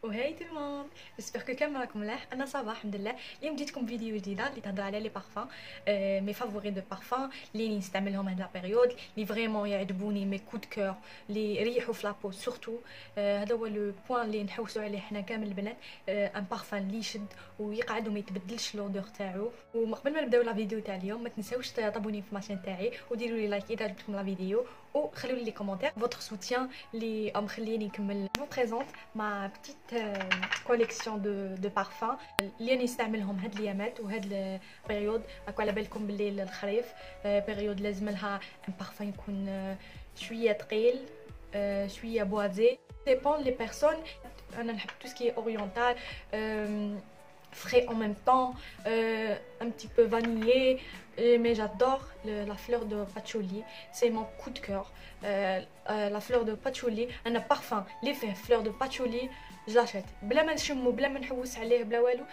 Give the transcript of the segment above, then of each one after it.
وهاي tout le monde j'espère que كامل راكم ملاح. انا صباح الحمد لله. اليوم جيتكم فيديو جديده اللي تهضر على لي بارفان مي فافوري دو بارفان اللي نستعملهم هاد لا بيريود اللي فريمون يعجبوني مي كود كور اللي يريحوا في لابو سورتو. هذا هو لو بوين اللي نحوسوا عليه حنا كامل البنات. ان بارفان اللي يشد ويقعد وما يتبدلش لودور تاعو. وقبل ما نبداو لا فيديو تاع اليوم ما تنساوش تابوني في ماشين تاعي وديروا لي لايك اذا عجبتكم لا فيديو وخلوا لي كومونتير فوتر سوتيان اللي مخليني نكمل. جو بريزونت ما بتيت كوليكسيون دو بارفان اللي نستعملهم هاد الايامات وهاد البيريود. راكو على بالكم باللي الخريف بيريود لازم لها ان بارفان يكون شويه ثقيل شويه بوازي ديبون لي بيرسون. انا نحب تو سكي اورينتال frais en même temps, un petit peu vanillé, mais j'adore la fleur de patchouli, c'est mon coup de cœur. La fleur de patchouli, un parfum, l'effet fleur de patchouli, je l'achète. بلا ما نشمو بلا ما نحوس عليه بلا والو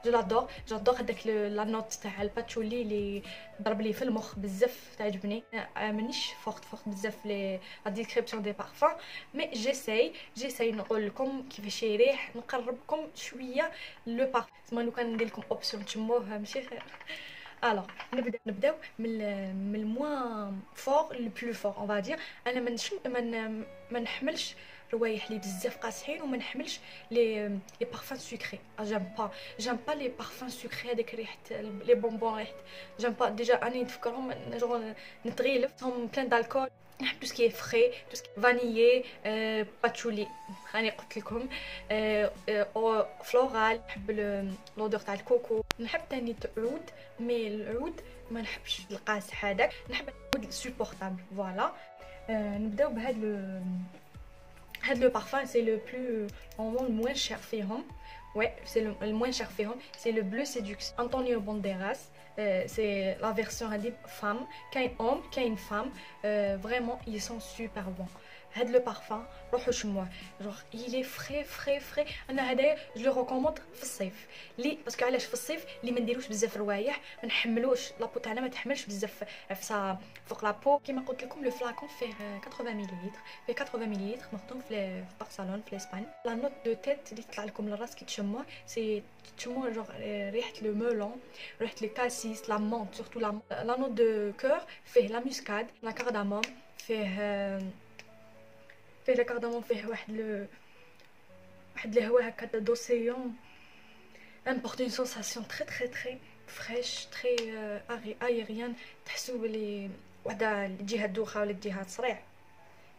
جو لادور. جادور هذاك لا نوت تاع الباتشولي اللي ضرب لي في المخ بزاف تعجبني. مانيش فورت بزاف لي لا ديسكريبسيون دي بارفان مي جيساي نقول لكم كيفاش يريح نقربكم شويه لو بارفان. زعما لو كان ندير لكم اوبسيون تشموه ماشي خير. الوغ نبداو من الموان فور لو بلو فور اون فادير. انا ما نحملش روايح لي بزاف قاصحين وما نحملش لي بارفان سكري. جام با لي بارفان سكري هذيك ريحه لي بونبون ريحه جام با ديجا اني نتفكرهم نتغيلف هم بلان دالكول. نحب تو سكي فري تو سكي فانيي باتشولي راني قلت لكم فلورال. نحب لودور تاع الكوكو. نحب تاني العود مي العود ما نحبش القاصح هذاك. نحب العود سوبورتابل فوالا. نبداو بهذا هاد لو بارفان سي لو بلو نورمال الموان شير فيهم. Ouais, c'est le moins cher فيهم. C'est le bleu séduction Antonio Banderas. C'est la version femme. كاين homme كاين femme. Vraiment ils sont super bons. هاد لو بارفان روحوا شموه جوغ il est frais. انا هدايا جو لو ريكوموند في الصيف لي باسكو علاش في الصيف اللي ما نديروش بزاف روايح ما نحملوش لابو تاعنا ما تحملش بزاف عفسه فوق لابو. كيما قلت لكم لو فلاكون فيه 80 مليلتر فيه 80 مليلتر مخدوم في بارسالون في اسبانيا. لا نوت دو تيت اللي تطلع لكم للراس كي تشموه سي تشموه جوغ ريحه لو مولون ريحه لو كاسيس لا مونت سورتو لا نوت دو كور فيه لا موسكاد لا كارداموم فيه لا كاردامون فيه واحد الهواء هكا دوسيون امبورط اون سونساسيون تري فريش تري ايريان. تحسوا بلي وحده الجهه دوخه ولا الجهه تصريع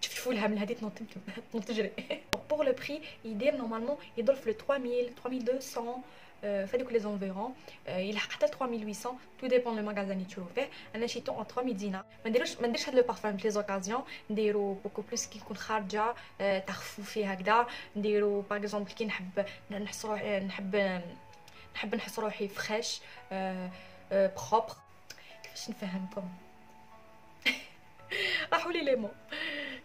تشوفوا لها من هذه تنوض تجري. بور لو بري يدير نورمالمون يدور في 3000 3200 فهادوك لي زونفيرون يلحق حتى 3800 تو ديبون لو ماغازان اللي تشوفوا فيه. انا شيتو اون 3000 دينار. ما نديرش هاد لو بارفان في لي زوكازيون نديرو بوكو بلوس كي نكون خارجه تخفو فيه هكذا. نديرو باغ اكزومبل كي نحب نحس روحي نحب نحس روحي فريش بروبر. كيفاش نفهمكم راحوا لي مو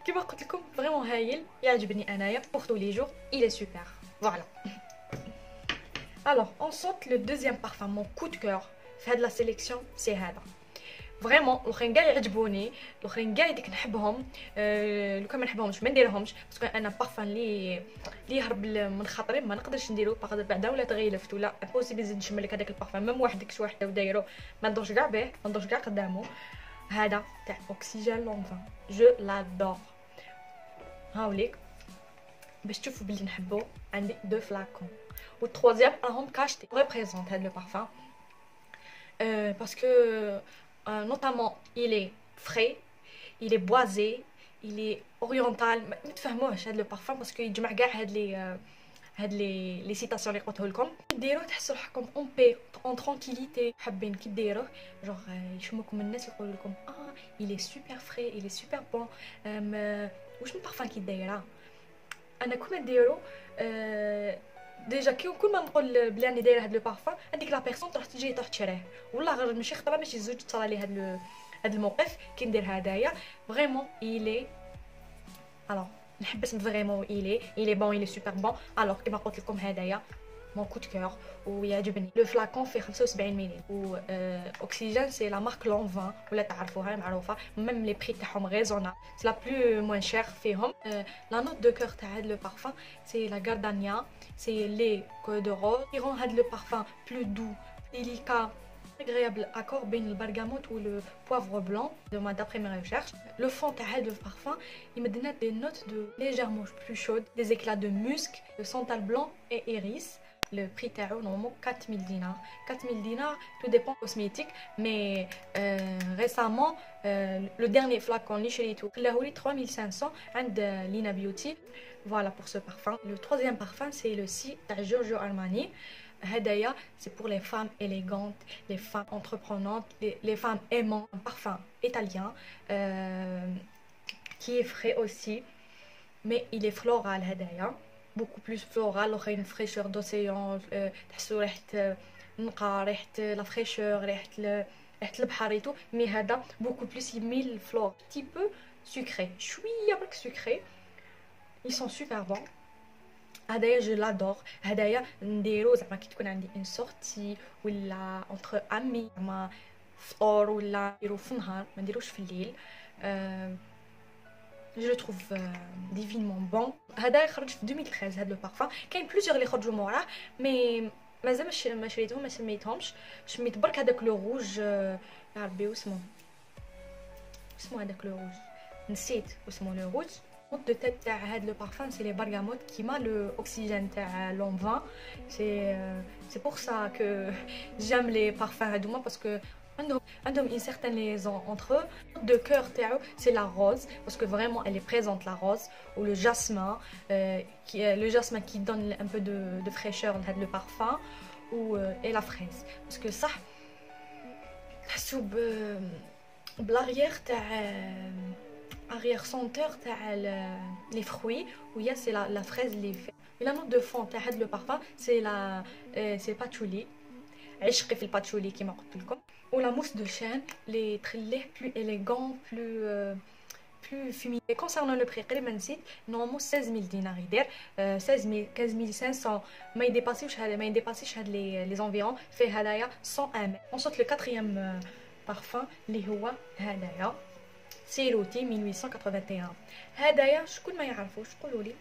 كيما قلت لكم فريمون هايل يعجبني انايا بور تو لي جور il est super voilà. Alors, on saute le deuxième parfum, mon coup de cœur. Fait de la sélection, c'est هذا. Vraiment, الاخرين كاع يعجبوني، الاخرين كاع ديك نحبهم. لو كان ما نحبهمش ما نديرهمش باسكو انا بارفان اللي يهرب من خاطري ما نقدرش نديرو بعدا ولا تغيلفت ولا امبوسيبل نزيد نشم لك هذاك البارفان ميم وحدك شي وحده ودايرو ما ندورش كاع به ما ندورش كاع قدامه. هذا تاع اوكسيجين لونفان جو لادور. هاوليك باش تشوفوا بلي نحبو عندي دو فلاكون و التروازيام راهم كاشتي ريبريزونت هاد لو بارفان parce que notamment il est frais il est boisé il est oriental. ما تفهموش هاد لو بارفان باسكو يجمع كاع هاد لي سيتاسيون اللي قلته لكم. ديروه تحسوا روحكم اون بي اون ترانكيليتي. حابين كي ديروه جوغ يشموكم الناس يقولوا لكم il est super frais il est super bon. واش من بارفان كي دايره انا كون نديرو ديجا كل ما نقول بلي راني دايره هاد لو بارفان هذيك لا بيرسون تروح تجي تروح تشريه والله غير ماشي خطره ماشي زوج تصرى لي هاد الموقف كي ندير هدايا فريمون إلي الوغ نحب اسم فريمون إلي بون إلي سوبر بون. الوغ كيما قلت لكم هدايا mon coup de cœur ويعجبني. Le flacon fait 75 ملل و Oxygène c'est la marque Lanvin ولا تعرفوها معروفة même les prix تاعهم raisonnable c'est la plus moins chère فيهم. La note de cœur تاع هاد le parfum c'est la Gardania, c'est lait de rose qui rend هاد le parfum plus doux, délicat, agréable accord بين البرغاموت ou le poivre blanc d'après mes recherches. Le fond تاع هاد le parfum il me donne des notes de légèrement plus chaudes, des éclats de musc, de santal blanc et iris. Le prix تاعو normalement 4000 dinars. 4000 dinars, tout dépend cosmétique, mais récemment le dernier flacon اللي شريته خلاهولي 3500 عند Lina Beauty. Voilà pour ce parfum. Le troisième parfum c'est le Si تاع Giorgio Armani. Hadaya, c'est pour les femmes élégantes, les femmes entreprenantes, les femmes aimant un parfum italien qui est frais aussi, mais il est floral. Hadaya, beaucoup plus floral, une fraîcheur d'océan, la fraîcheur, البحر et tout, mais هذا beaucoup plus il met le flore, un petit peu sucré, شوية برك sucré. Ils sont super bons. هدايا جو لادور. هدايا نديرو زعما كي تكون عندي ان سورتي ولا انتر امي زعما فطور ولا نديرو في النهار ما نديروش في الليل. جو لو تروف ديفينمون بون. هذا خرج في 2013 هذا لو بارفان. كاين بلوزيغ اللي خرجوا موراه مي مازال ما شريتهم ما سميتهمش. شميت برك هذاك لو روج يا ربي واسمو هذاك لو روج نسيت واسمو لو روج. De tête تاع هاد le parfum c'est les bergamotes كيما le Oxygène تاع Lanvin. C'est pour ça que j'aime les parfums هادوما parce que عندهم une certaine liaison entre eux. De cœur تاعو c'est la rose parce que vraiment elle est présente la rose ou le jasmin qui donne un peu de fraîcheur dans le parfum ou et la fraise parce que ça تحسوا بالarrière تاع arrière senteur تاع les fruits où il y a c'est la fraise les fait. Et la note de fond تاع هاد le parfum c'est patchouli. عشقي في الباتشولي كيما قلت لكم. و la mousse de chêne les تخليه plus élégant plus féminin. Concernant le prix قريبا نسيت normalement 16000 دينار يدير 16000 15500 ما يديباسيش هاد les environs. فيه هدايا 101. ensuite le quatrième parfum اللي هو هدايا سيروتي 1881. هدايا شكون ما يعرفوش قولوا لي.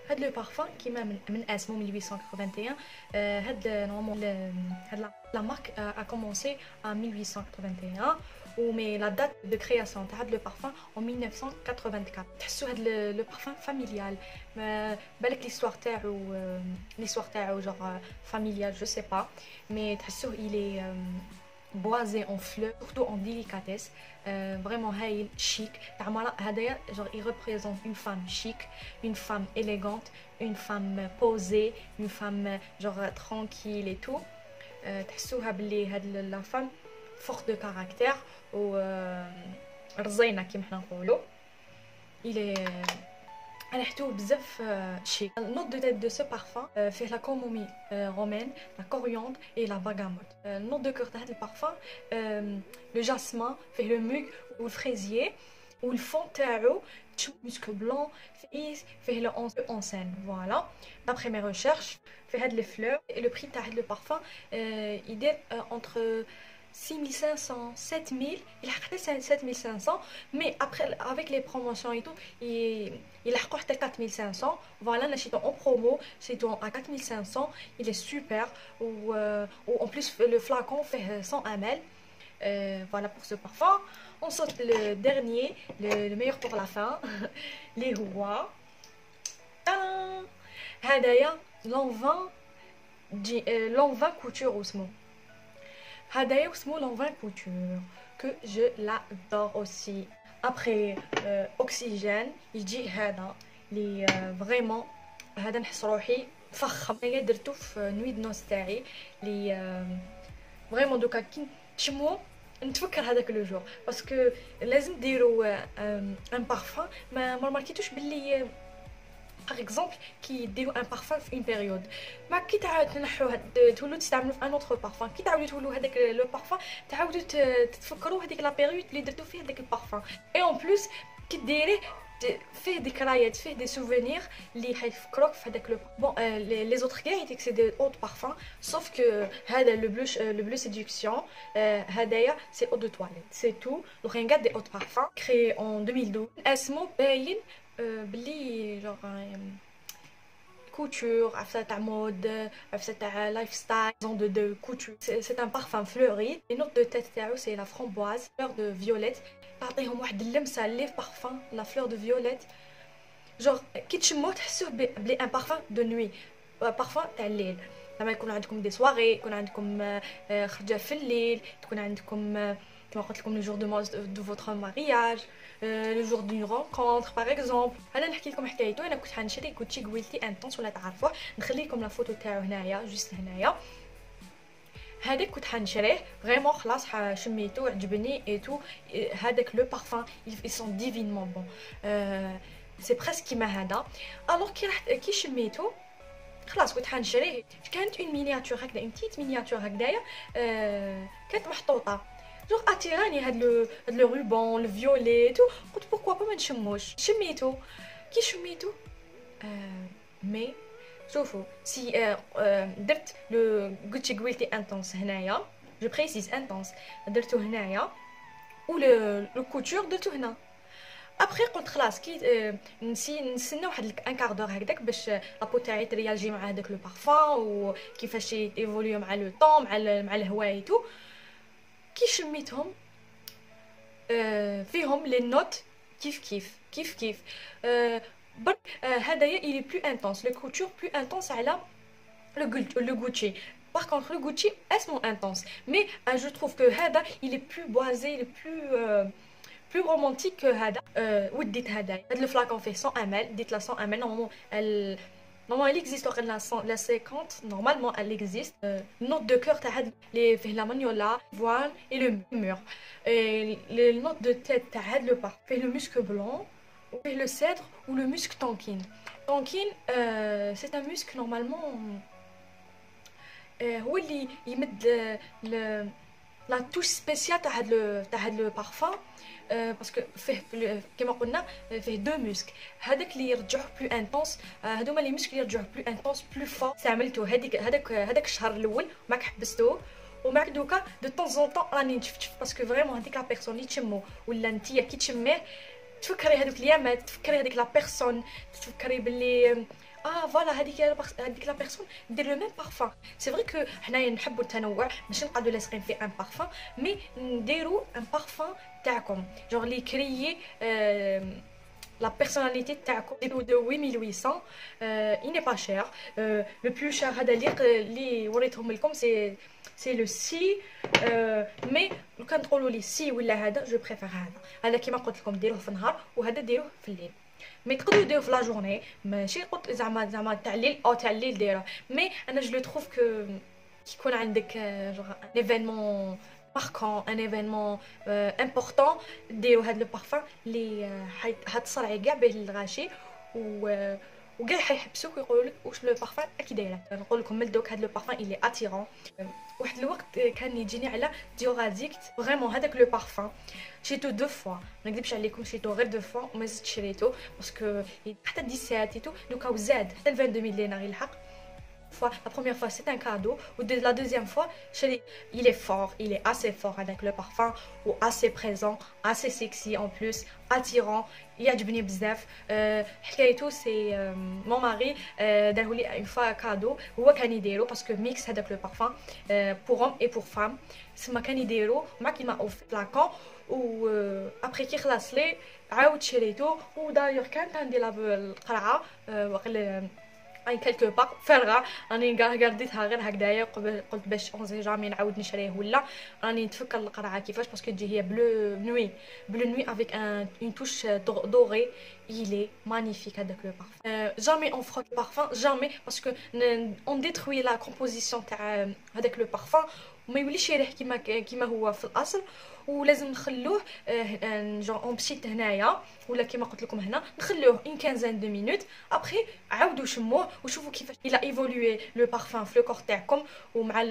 هاد لو بارفان كيما من اسمه 1881. هاد نورمال هاد لا مارك ا كومونسي en 1881 و مي لا دات دو كرياسيون تاع هاد لو بارفان en 1984. تحسوا هاد لو بارفان فاميليال بالك ليستوار تاعو جوغ فاميليال جو سي با مي تحسوه il est boisé en fleurs, surtout en délicatesse, vraiment haïl, chic. Genre, il représente une femme chic, une femme élégante, une femme posée, une femme genre tranquille et tout. La femme forte de caractère ou رزينة كيما حنا نقولوا. Il est ريحته بزاف chic. La note de tête de ce parfum fait la camomille romaine, la coriandre et la bergamote. Note de cœur de parfum le jasmin, fait le mugue ou le fraisier ou le fond تاعو musc blanc, fait le en scène. Voilà. D'après mes recherches, fait les fleurs et le prix de le parfum il est entre 6500 7000. Il a 7500 mais après avec les promotions et tout il a coûté 4500. Voilà, là c'est en promo, c'est à 4500. Il est super ou en plus le flacon fait 100 ml. Voilà pour ce parfum. On saute le dernier, le meilleur pour la fin. Les rois. هدايا Lanvin couture اسمه. هدايا اسمه Lanvin couture que je l'adore aussi. Après Oxygène يجي هذا اللي فريمون هذا نحس روحي فخم. انا درتو في نوي نوس تاعي اللي فريمون دوكا كي تشمو نتفكر هذاك لو جور باسكو لازم ديرو ان بارفان ما ماركيتوش باللي باغ اكزومبل كي ديروا ان بارفان في اون بيريود ما كي تعاود تنحوا تولوا تستعملوا في ان اوتر بارفان كي تعاودوا تولوا هذاك لو بارفان تعاودوا تتفكروا هذيك لا بيريود اللي درتو فيها هذاك البارفان. اي اون بليس كي ديريه فيه ذكريات فيه دي سوفونير اللي حيفكروك في هذاك لو بون لي زوتر كاع يديك سي دي اوت بارفان سوف كو هذا لو بلو سيدكسيون هدايا سي او دو تواليت سي تو لو رينغات دي اوت بارفان كري ان 2012 اسمو باين بلي جوغ couture, عفسة تاع مود, عفسة تاع لايف ستايل, de couture. C'est un parfum fleuri. Les notes de tête تاعو c'est la framboise, fleur de violette. تعطيهم واحد اللمسة لي بارفان, la fleur de violette. genre كي تشموه تحسوه بلي ان بارفان دو نوي, بارفان تاع الليل. لما يكون عندكم دي سواري, يكون عندكم خرجة في الليل, تكون عندكم كما قلت لكم لو جور دو فوتر مارياج, لو جور دون رونكونتر باغ اكزومبل. انا نحكي لكم حكايته. انا كنت حنشري كوتشي قويلتي انتونس ولا تعرفوه, نخلي لكم لا فوتو تاعو هنايا جوست هنايا. هذاك كنت حنشريه فريمون خلاص شميتو عجبني اي تو. هذاك لو بارفان ils sont divinement bon, سي بريسك كيما هذا. الوغ كي شميتو خلاص كنت حنشريه. كانت اون مينياتور هكذا, اون بتيت مينياتور هكذايا, كانت محطوطه جوغ اتيراني هاد لو روبون لو فيولي تو. قلت بوركوا با ما نشموش. شميتو. كي شميتو مي شوفوا سي درت لو غوتشي غويلتي انتونس هنايا, جو بريسيز انتونس, درتو هنايا و لو كوتور درتو هنا. ابخي قلت خلاص كي نستنى واحد ان كاردور هكذاك باش لابو تاعي ترياجي مع هذاك لو بارفان وكيفاش ايفوليو مع لو طون مع الهواء تو. كي شميتهم فيهم لي نوت كيف برك هدايا الي بلو انتونس, لو كوتور بلو انتونس على لو غوتشي. Par contre, le Gucci est moins intense, mais je trouve que Hada il est plus boisé, il est plus romantique que Hada. وديت هذا le flacon fait 100 ml, dites la 100 ml. Normalement elle existe la 50, normalement elle existe. Note de cœur تاع les fait la magnolia, voile et le mûr. Et les notes de tête تاع le parfum fait le musc blanc, et le cèdre ou le musc tankine. Tankine c'est un musc normalement هو اللي يمد لا توش سبيسيال تاع هاد لو بارفان, باسكو فيه كما قلنا فيه دو مسك. هذاك اللي يرجعوه بلو انتونس, هذوما لي مسك اللي يرجعوه بلو انتونس بلو فور. استعملته هذاك الشهر الاول وماك حبستوه, وماك دوكا دو طون زون طون راني نشفت باسكو فريمون هذيك لا بيرسون اللي تشمو ولا نتيا كي تشميه تفكري هذوك اليامات, تفكري هذيك لا بيرسون, تفكري باللي فوالا هذيك لا بيرسون دير لو ميم بارفان. سي فري كو حنايا نحبوا التنوع, ماشي نقعدوا لاصقين في ان بارفان, مي نديروا ان بارفان تاعكم جونغ لي كريي la personnalité تاعكم. de 8800, il n'est pas cher. Le plus cher هذا اللي وريتهم لكم c'est le سي, مي لو كان تقولوا لي سي ولا هذا جو بريفير هذا كيما قلت لكم ديروه في النهار وهذا ديروه في الليل. مي تقدروا ديروه في لا جورني, ماشي قلت زعما تاع الليل او تاع الليل ديروه. مي انا جو تروف كو كيكون عندك جوغ ان ايفينمون marquant, un événement important, ديروا هاد لو بارفان اللي هتصرعي كاع به الغاشي وكاع حيحبسوك ويقولوا لك واش لو بارفان كي دايره. نقول لكم من دوك هاد لو بارفان اللي اتيرون. واحد الوقت كان يجيني على ديورازيكت فريمون هذاك لو بارفان شريتو دو فوا, ما نكذبش عليكم شريتو غير دو فوا وما زدت شريتو باسكو حتى 17 تو دوكا وزاد حتى 22000 دينار يلحق. La première fois c'est un cadeau, ou la deuxième fois il est fort, il est assez fort avec le parfum, ou assez présent, assez sexy en plus, attirant. يعجبني بزاف. حكايته سي مون ماري دارولي اون فوا كادو, هو كان يديرو باسكو ميكس هذاك لو بارفان بور هوم اي بور فام, سما كان يديرو مع كيما او فلاكون. و ابري كي خلاص لي عاود شريتو. ودايوغ كانت عندي القرعه وقال اي كالكو باغ فارغه, راني قرديتها غير هكذايا قلت باش اونزي جامي نعاود نشريه ولا راني نتفكر القرعه كيفاش باسكو تجي هي بلو نوي افيك اون توش دوري. il est magnifique هذاك لو بارفان. jamais on frotte le parfum, jamais, parce que on détruit la composition تاع هذاك لو بارفان وما يوليش يريح كيما هو في الاصل. ولازم نخلوه جون اون بسيت هنايا ولا كيما قلت لكم هنا نخلوه اون 15 دو مينوت. ابري عاودوا شموه وشوفوا كيفاش الى ايفولوي لو بارفان في لو كور تاعكم ومع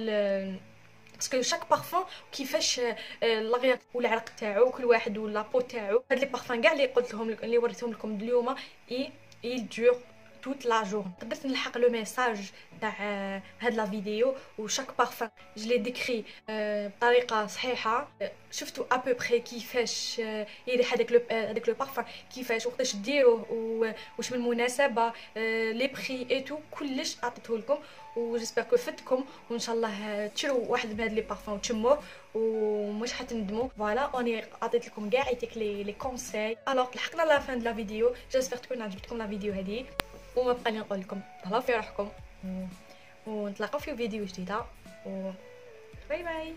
باسكو شاك بارفان كيفاش لاغيا والعرق تاعو كل واحد ولا بو تاعو. هاد لي بارفان كاع اللي قلت لهم اللي وريتهم لكم اليوم il dure toute la journée. قدرت نلحق لو ميساج تاع هاد لا فيديو وشاك بارفان جو لي ديكري بطريقه صحيحه. شفتوا ابوبري كيفاش يريح هذاك لو بارفان، كيفاش وقتاش ديروه واش من مناسبه، لي بري اي تو كلش عطيته لكم. وجيسبر كو فدتكم، وان شاء الله تشروا واحد من هاد لي بارفان وتشموه ومش حتندموا. فوالا اني عطيت لكم كاع عيتك لي كونساي. الوغ لحقنا لا فان دو لا فيديو، جيسبر تكون عجبتكم لا فيديو هذه. وما بقى لي نقول لكم تهلاو في روحكم ونتلاقاو في فيديو جديده باي باي.